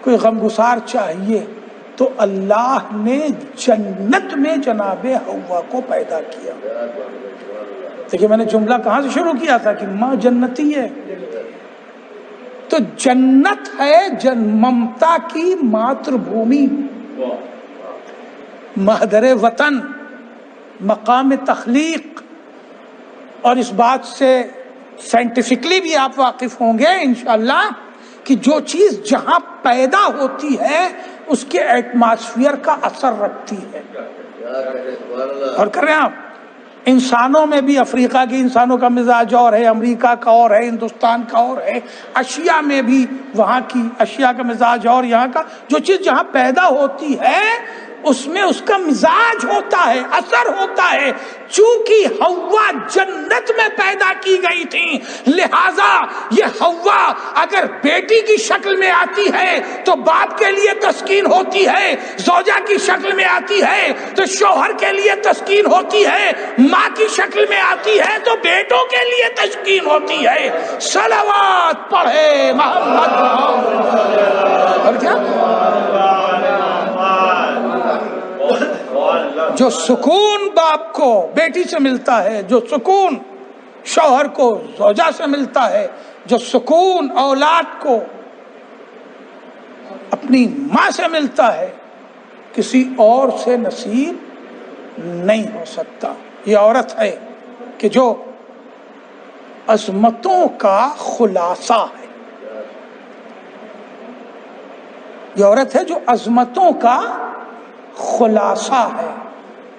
کوئی غمگسار چاہیے تو اللہ نے جنت میں جناب حوا کو پیدا کیا. دیکھیے میں نے جملہ کہاں سے شروع کیا تھا کہ ماں جنتی ہے. تو جنت ہے ممتا کی ماتر بھومی، مہدر وطن، مقام تخلیق. اور اس بات سے سائنٹیفکلی بھی آپ واقف ہوں گے انشاءاللہ کہ جو چیز جہاں پیدا ہوتی ہے اس کے ایٹماسفیئر کا اثر رکھتی ہے. اور کر رہے ہیں آپ انسانوں میں بھی افریقہ کے انسانوں کا مزاج اور ہے، امریکہ کا اور ہے، ہندوستان کا اور ہے. اشیاء میں بھی وہاں کی اشیاء کا مزاج اور یہاں کا. جو چیز جہاں پیدا ہوتی ہے اس میں اس کا مزاج ہوتا ہے، اثر ہوتا ہے. چونکہ حوا جنت میں پیدا کی گئی تھی لہذا یہ حوا اگر بیٹی کی شکل میں آتی ہے تو باپ کے لیے تسکین ہوتی ہے، زوجہ کی شکل میں آتی ہے تو شوہر کے لیے تسکین ہوتی ہے، ماں کی شکل میں آتی ہے تو بیٹوں کے لیے تسکین ہوتی ہے. صلوات پڑھے محمد. اور کیا جو سکون باپ کو بیٹی سے ملتا ہے، جو سکون شوہر کو زوجہ سے ملتا ہے، جو سکون اولاد کو اپنی ماں سے ملتا ہے، کسی اور سے نصیب نہیں ہو سکتا. یہ عورت ہے کہ جو عظمتوں کا خلاصہ ہے. یہ عورت ہے جو عظمتوں کا خلاصہ ہے.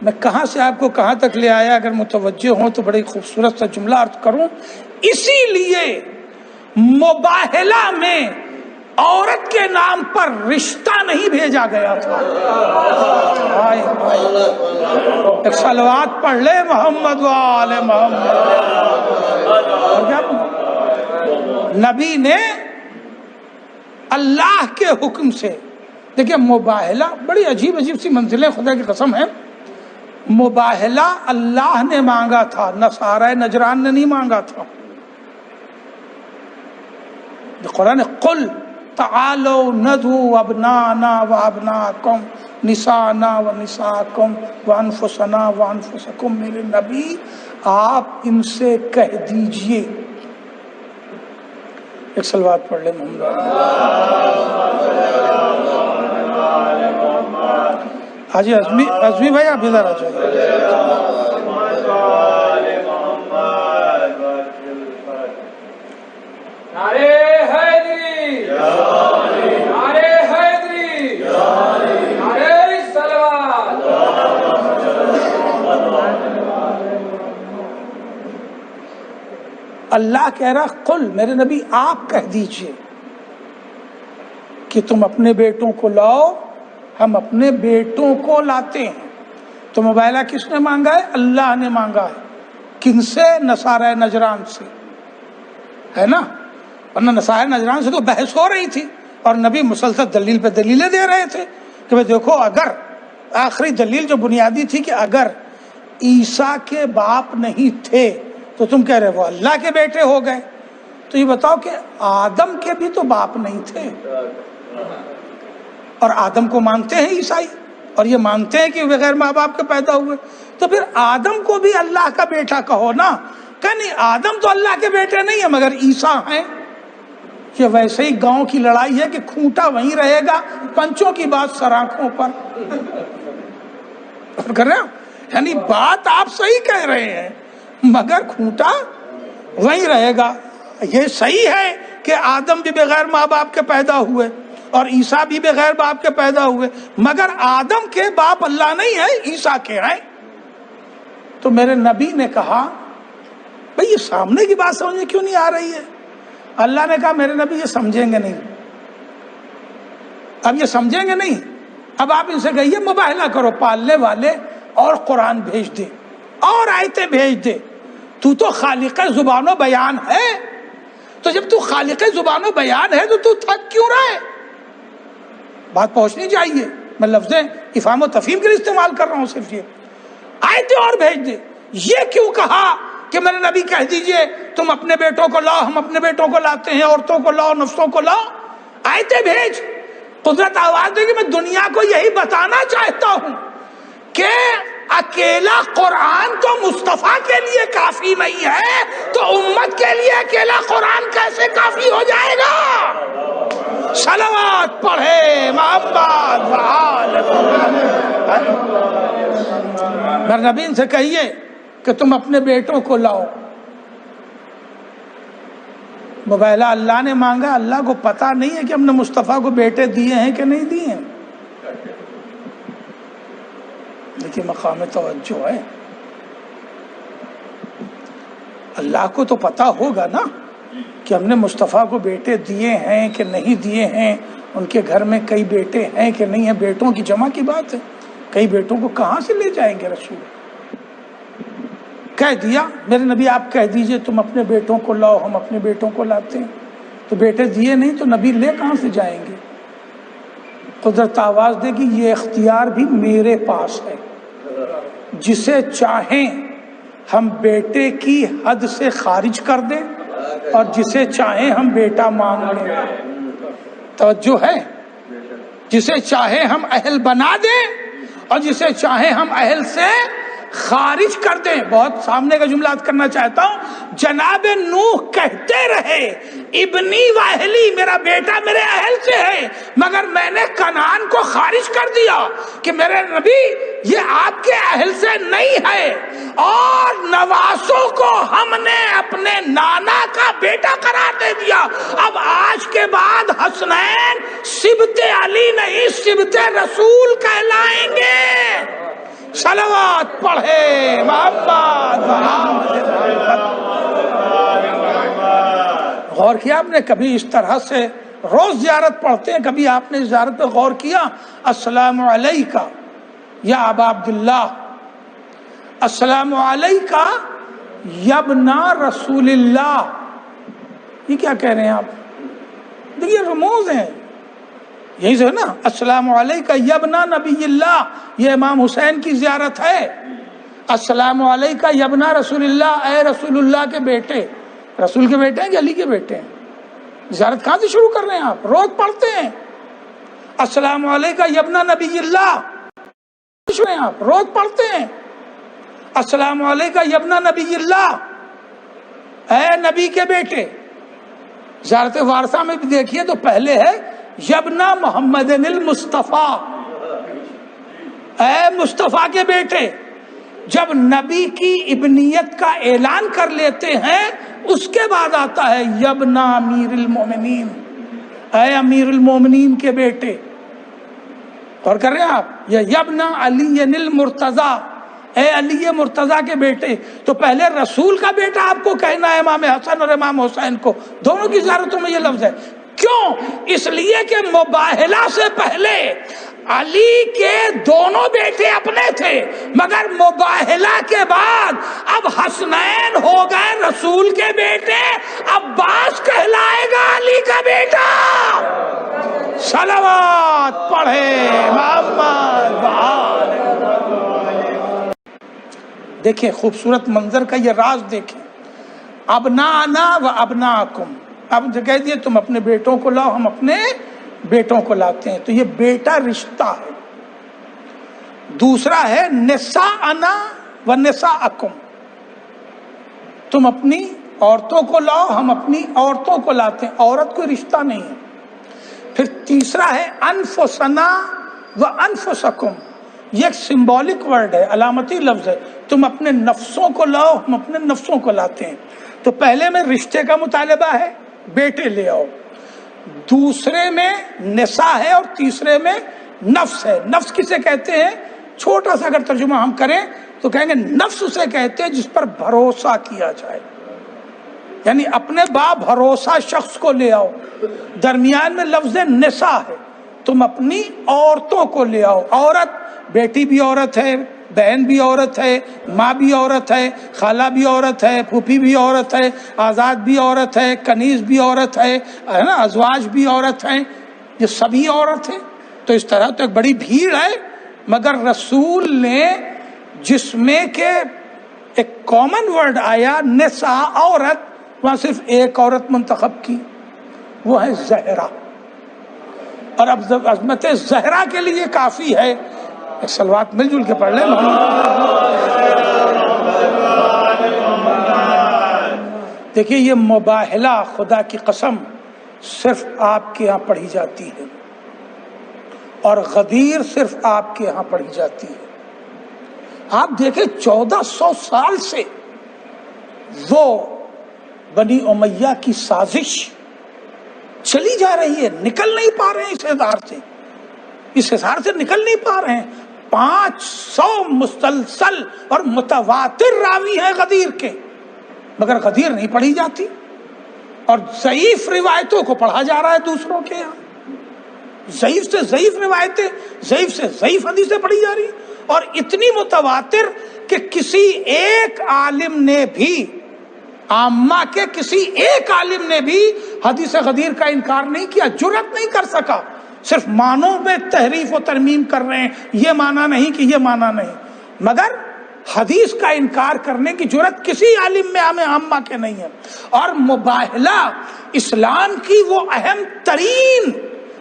میں کہاں سے آپ کو کہاں تک لے آیا اگر متوجہ ہوں تو بڑی خوبصورت سا جملہ عرض کروں. اسی لیے مباہلہ میں عورت کے نام پر رشتہ نہیں بھیجا گیا تھا. ایک صلوات پڑھ لے محمد وآل محمد. نبی نے اللہ کے حکم سے، دیکھیں مباہلہ بڑی عجیب عجیب سی منزلیں خدا کی قسم ہے. مباہلہ اللہ نے مانگا تھا، نصارہ نجران نے نہیں مانگا تھا. قرآن قل تعالوا ندعو ابناءنا وابناءکم نساءنا ونساءکم وانفسنا وانفسکم. میرے نبی آپ ان سے کہہ دیجئے. ایک صلوات پڑھ لیں حاجی عزمی بھائی آپ ادھر آ جائیں. نعرے حیدری، نعرے حیدری، نعرے صلوات. اللہ کہہ رہا قل میرے نبی آپ کہہ دیجئے کہ تم اپنے بیٹوں کو لاؤ. ہم اپنے بیٹوں کو لاتے ہیں. تو مباہلہ کس نے مانگا ہے؟ اللہ نے مانگا ہے. کن سے؟ نصارہ نجران سے، ہے نا. ورنہ نصارہ نجران سے تو بحث ہو رہی تھی اور نبی مسلسل دلیل پہ دلیلیں دے رہے تھے کہ بھئی دیکھو، اگر آخری دلیل جو بنیادی تھی کہ اگر عیسیٰ کے باپ نہیں تھے تو تم کہہ رہے وہ اللہ کے بیٹے ہو گئے. تو یہ بتاؤ کہ آدم کے بھی تو باپ نہیں تھے، اور آدم کو مانتے ہیں عیسائی اور یہ مانتے ہیں کہ بغیر ماں باپ کے پیدا ہوئے. تو پھر آدم کو بھی اللہ کا بیٹا کہو نا. کہ نہیں، آدم تو اللہ کے بیٹے نہیں ہیں مگر عیسیٰ ہیں. یہ ویسے ہی گاؤں کی لڑائی ہے کہ کھوٹا وہیں رہے گا، پنچوں کی بات سراخوں پر. کر رہے ہو؟ یعنی بات آپ صحیح کہہ رہے ہیں مگر کھوٹا وہیں رہے گا. یہ صحیح ہے کہ آدم بھی بغیر ماں باپ کے پیدا ہوئے اور عیسیٰ بھی بغیر باپ کے پیدا ہوئے، مگر آدم کے باپ اللہ نہیں ہے، عیسیٰ کے ہیں. تو میرے نبی نے کہا بھئی یہ سامنے کی بات سمجھ میں کیوں نہیں آ رہی ہے؟ اللہ نے کہا میرے نبی یہ سمجھیں گے نہیں. اب یہ سمجھیں گے نہیں. اب آپ ان سے کہیے مباہلہ کرو، پالنے والے اور قرآن بھیج دے اور آیتیں بھیج دے. تو تو خالق زبان و بیان ہے، تو جب تو خالق زبان و بیان ہے تو تھک کیوں رہا ہے؟ بات پہنچنی چاہیے. میں لفظ افہام و تفہیم کے لیے استعمال کر رہا ہوں صرف. یہ آیتیں اور بھیج دے. یہ کیوں کہا کہ میرے نبی کہہ دیجئے تم اپنے بیٹوں کو لاؤ، ہم اپنے بیٹوں کو لاتے ہیں، عورتوں کو لاؤ، نفسوں کو لاؤ. آیتیں بھیج. قدرت آواز دے گی میں دنیا کو یہی بتانا چاہتا ہوں کہ اکیلا قرآن تو مصطفیٰ کے لیے کافی نہیں ہے، تو امت کے لیے اکیلا قرآن کیسے کافی ہو جائے گا؟ صلوات پڑھے محمد وآل محمد۔ میرے نبی سے کہیے کہ تم اپنے بیٹوں کو لاؤ۔ مباہلہ اللہ نے مانگا، اللہ کو پتہ نہیں ہے کہ ہم نے مصطفیٰ کو بیٹے دیے ہیں کہ نہیں دیے ہیں؟ لیکن مقام توجہ ہے، اللہ کو تو پتہ ہوگا نا کہ ہم نے مصطفیٰ کو بیٹے دیے ہیں کہ نہیں دیے ہیں، ان کے گھر میں کئی بیٹے ہیں کہ نہیں ہیں۔ بیٹوں کی جمع کی بات ہے، کئی بیٹوں کو کہاں سے لے جائیں گے رسول؟ کہہ دیا میرے نبی آپ کہہ دیجئے تم اپنے بیٹوں کو لاؤ، ہم اپنے بیٹوں کو لاتے ہیں۔ تو بیٹے دیے نہیں تو نبی لے کہاں سے جائیں گے؟ قدرت آواز دے گی یہ اختیار بھی میرے پاس ہے، جسے چاہیں ہم بیٹے کی حد سے خارج کر دیں اور جسے چاہیں ہم بیٹا مانگ لیں۔ توجہ ہے، جسے چاہیں ہم اہل بنا دیں اور جسے چاہیں ہم اہل سے خارج کر دیں۔ بہت سامنے کا جملہ کرنا چاہتا ہوں، جناب نوح کہتے رہے ابنی و اہلی، میرا بیٹا میرے اہل سے ہے، مگر میں نے کنعان کو خارج کر دیا کہ میرے نبی یہ آپ کے اہل سے نہیں ہے، اور نواسوں کو ہم نے اپنے نانا کا بیٹا قرار دے دیا۔ اب آج کے بعد حسنین سبط علی نہیں سبط رسول کہلائیں گے۔ صلوات پڑھے محمد۔ غور کیا آپ نے کبھی اس طرح سے؟ روز زیارت پڑھتے ہیں، کبھی آپ نے زیارت پہ غور کیا؟ السلام علیکہ یا ابا عبداللہ، السلام علیکہ یا ابن رسول اللہ، یہ کیا کہہ رہے ہیں آپ؟ دیکھیے رموز ہیں، یہی سے ہے نا، السلام علیکہ یا ابن نبی اللہ، یہ امام حسین کی زیارت ہے۔ السلام علیکہ یا ابن رسول اللہ، اے رسول اللہ کے بیٹے۔ رسول کے بیٹے ہیں کہ علی کے بیٹے ہیں؟ زیارت کہاں سے شروع کر رہے ہیں آپ؟ روز پڑھتے ہیں السلام علیکہ یا ابن نبی اللہ، آپ روز پڑھتے ہیں السلام علیکہ یا ابن نبی اللہ، اے نبی کے بیٹے۔ زیارت وارثہ میں بھی دیکھیے تو پہلے ہے یبنا محمد المصطفیٰ، اے مصطفیٰ کے بیٹے۔ جب نبی کی ابنیت کا اعلان کر لیتے ہیں اس کے بعد آتا ہے یبنا امیر المومنین، اے امیر المومنین کے بیٹے۔ اور کر رہے ہیں آپ، یا یبنا علی المرتضیٰ، اے علی مرتضیٰ کے بیٹے۔ تو پہلے رسول کا بیٹا آپ کو کہنا ہے امام حسن اور امام حسین کو، دونوں کی زیارتوں میں یہ لفظ ہے۔ کیوں؟ اس لیے کہ مباہلہ سے پہلے علی کے دونوں بیٹے اپنے تھے، مگر مباہلہ کے بعد اب حسنین ہو گئے رسول کے بیٹے، عباس کہلائے گا علی کا بیٹا۔ صلوات پڑھے محمد۔ دیکھیں خوبصورت منظر کا یہ راز دیکھیں، ابنانا و ابناکم، اب کہہ دیے تم اپنے بیٹوں کو لاؤ، ہم اپنے بیٹوں کو لاتے ہیں۔ تو یہ بیٹا رشتہ ہے۔ دوسرا ہے نساءنا و نساءکم، تم اپنی عورتوں کو لاؤ، ہم اپنی عورتوں کو لاتے ہیں، عورت کوئی رشتہ نہیں ہے۔ پھر تیسرا ہے انفسنا و انفسکم، یہ ایک سمبولک ورڈ ہے، علامتی لفظ ہے، تم اپنے نفسوں کو لاؤ، ہم اپنے نفسوں کو لاتے ہیں۔ تو پہلے میں رشتے کا مطالبہ ہے، بیٹے لے آؤ، دوسرے میں نساء ہے اور تیسرے میں نفس ہے۔ نفس کسے کہتے ہیں؟ چھوٹا سا اگر ترجمہ ہم کریں تو کہیں گے نفس اسے کہتے ہیں جس پر بھروسہ کیا جائے، یعنی اپنے بھروسہ شخص کو لے آؤ۔ درمیان میں لفظ نساء ہے، تم اپنی عورتوں کو لے آؤ۔ عورت، بیٹی بھی عورت ہے، بہن بھی عورت ہے، ماں بھی عورت ہے، خالہ بھی عورت ہے، پھوپھی بھی عورت ہے، آزاد بھی عورت ہے، کنیز بھی عورت ہے نا، ازواج بھی عورت ہیں، یہ سبھی عورت ہیں۔ تو اس طرح تو ایک بڑی بھیڑ ہے، مگر رسول نے جس میں کہ ایک کامن ورڈ آیا نساء عورت، وہاں صرف ایک عورت منتخب کی، وہ ہے زہرا۔ اور اب عظمت زہرا کے لیے کافی ہے، ایک صلوات مل جل کے پڑھ لیں۔ دیکھیے یہ مباہلہ خدا کی قسم صرف آپ کے ہاں پڑھی جاتی ہے، اور غدیر صرف آپ کے ہاں پڑھی جاتی ہے۔ آپ دیکھیں 1400 سال سے وہ بنی امیہ کی سازش چلی جا رہی ہے، نکل نہیں پا رہے ہیں اس حصار سے نکل نہیں پا رہے ہیں۔ 500 مسلسل اور متواتر راوی ہیں غدیر کے، مگر غدیر نہیں پڑھی جاتی، اور ضعیف روایتوں کو پڑھا جا رہا ہے دوسروں کے یہاں۔ ضعیف سے ضعیف روایتیں، ضعیف سے ضعیف حدیثیں پڑھی جا رہی ہیں، اور اتنی متواتر کہ کسی ایک عالم نے بھی، عامہ کے کسی ایک عالم نے بھی حدیث غدیر کا انکار نہیں کیا، جرأت نہیں کر سکا۔ صرف معنوں میں تحریف و ترمیم کر رہے ہیں، یہ معنی نہیں کہ یہ معنی نہیں، مگر حدیث کا انکار کرنے کی جرأت کسی عالم میں ہمیں عامہ کے نہیں ہے۔ اور مباہلہ اسلام کی وہ اہم ترین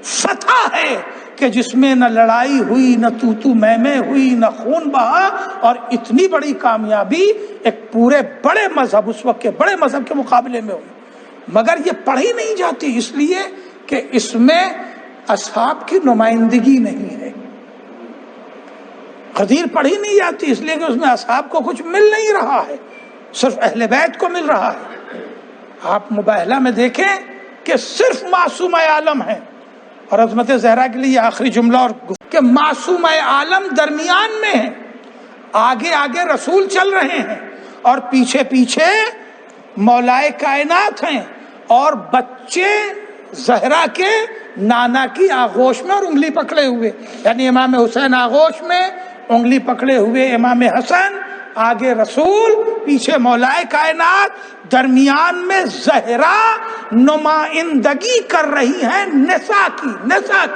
فتح ہے کہ جس میں نہ لڑائی ہوئی، نہ تو میں ہوئی، نہ خون بہا، اور اتنی بڑی کامیابی ایک پورے بڑے مذہب، اس وقت کے بڑے مذہب کے مقابلے میں ہوئی، مگر یہ پڑھی نہیں جاتی اس لیے کہ اس میں اصحاب کی نمائندگی نہیں ہے۔ غدیر پڑھی نہیں جاتی اس لیے کہ اس میں اصحاب کو کچھ مل نہیں رہا ہے، صرف اہل بیت کو مل رہا ہے۔ آپ مباہلہ میں دیکھیں کہ صرف معصوم عالم ہے، اور عظمت زہرا کے لیے آخری جملہ اور کہ معصوم عالم درمیان میں ہے، آگے آگے رسول چل رہے ہیں اور پیچھے پیچھے مولائے کائنات ہیں، اور بچے زہرا کے نانا کی آغوش میں اور انگلی پکڑے ہوئے، یعنی امام حسین آغوش میں، انگلی پکڑے ہوئے امام حسن، آگے رسول، پیچھے مولائے کائنات، درمیان میں زہرا نمائندگی کر رہی ہیں نساء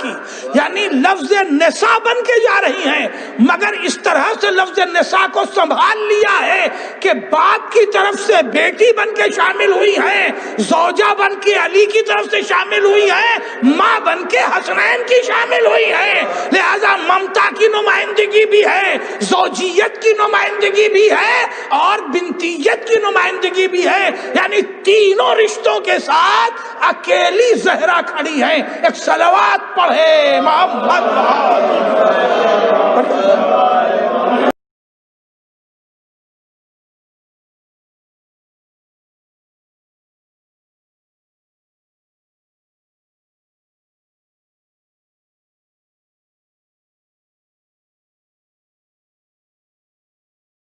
کی، یعنی لفظ نساء بن کے جا رہی ہیں، مگر اس طرح سے لفظ نساء کو سنبھال لیا ہے کہ باپ کی طرف سے بیٹی بن کے شامل ہوئی ہیں، زوجہ بن کے علی کی طرف سے شامل ہوئی ہیں، ماں بن کے حسنین کی شامل ہوئی ہیں، لہذا ممتا کی نمائندگی بھی ہے، زوجیت کی نمائندگی بھی ہے، اور بنتیت کی نمائندگی بھی ہے، یعنی تینوں رشتوں کے ساتھ اکیلی زہرا کھڑی ہے۔ ایک صلوات پڑھے محمد